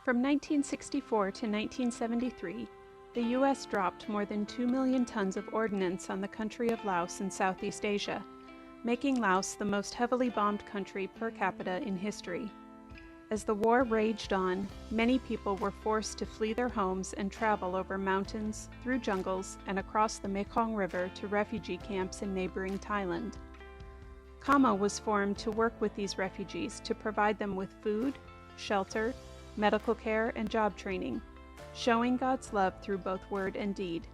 From 1964 to 1973, the U.S. dropped more than 2 million tons of ordnance on the country of Laos in Southeast Asia, making Laos the most heavily bombed country per capita in history. As the war raged on, many people were forced to flee their homes and travel over mountains, through jungles, and across the Mekong River to refugee camps in neighboring Thailand. CAMA was formed to work with these refugees to provide them with food, shelter, medical care, and job training, showing God's love through both word and deed.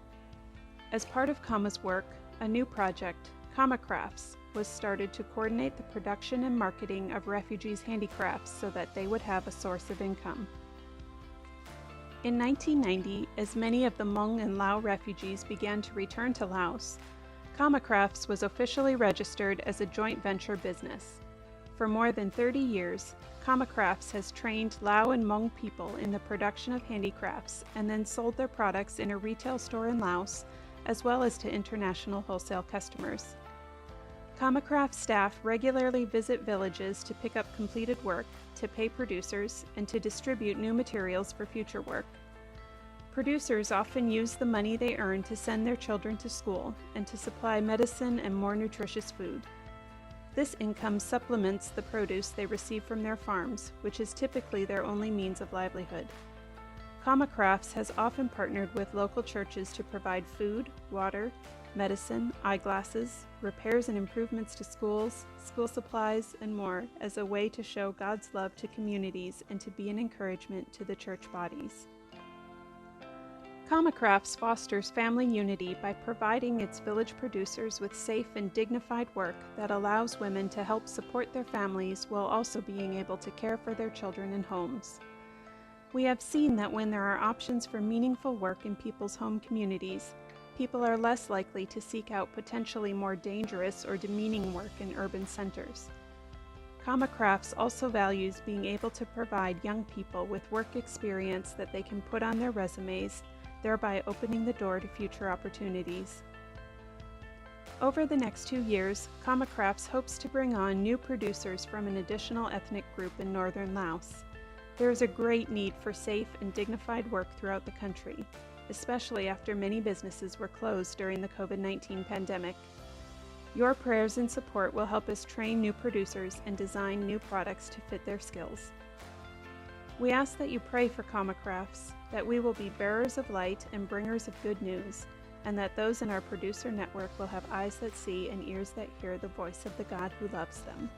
As part of CAMA's work, a new project, CAMACrafts, was started to coordinate the production and marketing of refugees' handicrafts so that they would have a source of income. In 1990, as many of the Hmong and Lao refugees began to return to Laos, CAMACrafts was officially registered as a joint venture business. For more than 30 years, CAMACrafts has trained Lao and Hmong people in the production of handicrafts and then sold their products in a retail store in Laos, as well as to international wholesale customers. CAMACrafts staff regularly visit villages to pick up completed work, to pay producers, and to distribute new materials for future work. Producers often use the money they earn to send their children to school and to supply medicine and more nutritious food. This income supplements the produce they receive from their farms, which is typically their only means of livelihood. CAMACrafts has often partnered with local churches to provide food, water, medicine, eyeglasses, repairs and improvements to schools, school supplies, and more as a way to show God's love to communities and to be an encouragement to the church bodies. CAMACrafts fosters family unity by providing its village producers with safe and dignified work that allows women to help support their families while also being able to care for their children and homes. We have seen that when there are options for meaningful work in people's home communities, people are less likely to seek out potentially more dangerous or demeaning work in urban centers. CAMACrafts also values being able to provide young people with work experience that they can put on their resumes, thereby opening the door to future opportunities. Over the next 2 years, CAMACrafts hopes to bring on new producers from an additional ethnic group in northern Laos. There is a great need for safe and dignified work throughout the country, especially after many businesses were closed during the COVID-19 pandemic. Your prayers and support will help us train new producers and design new products to fit their skills. We ask that you pray for CAMACrafts, that we will be bearers of light and bringers of good news, and that those in our producer network will have eyes that see and ears that hear the voice of the God who loves them.